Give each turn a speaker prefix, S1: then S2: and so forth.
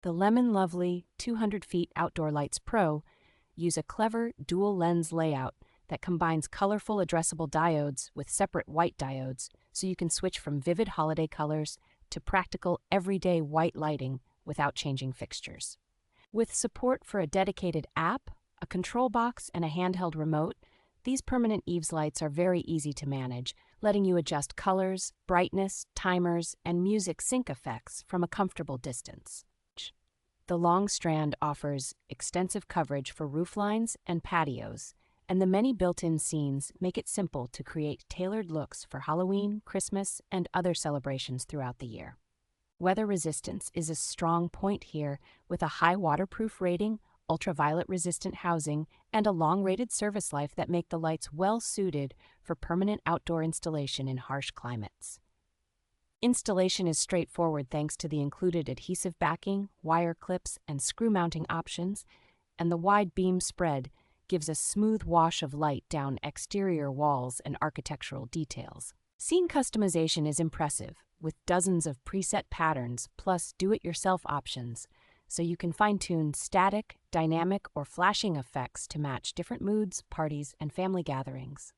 S1: The Lemonlovely 200FT Outdoor Lights Pro use a clever dual lens layout that combines colorful addressable diodes with separate white diodes, so you can switch from vivid holiday colors to practical everyday white lighting without changing fixtures. With support for a dedicated app, a control box, and a handheld remote, these permanent eaves lights are very easy to manage, letting you adjust colors, brightness, timers, and music sync effects from a comfortable distance. The long strand offers extensive coverage for rooflines and patios, and the many built-in scenes make it simple to create tailored looks for Halloween, Christmas, and other celebrations throughout the year. Weather resistance is a strong point here, with a high waterproof rating, ultraviolet-resistant housing, and a long-rated service life that make the lights well-suited for permanent outdoor installation in harsh climates. Installation is straightforward thanks to the included adhesive backing, wire clips, and screw mounting options, and the wide beam spread gives a smooth wash of light down exterior walls and architectural details. Scene customization is impressive, with dozens of preset patterns plus do-it-yourself options, so you can fine-tune static, dynamic, or flashing effects to match different moods, parties, and family gatherings.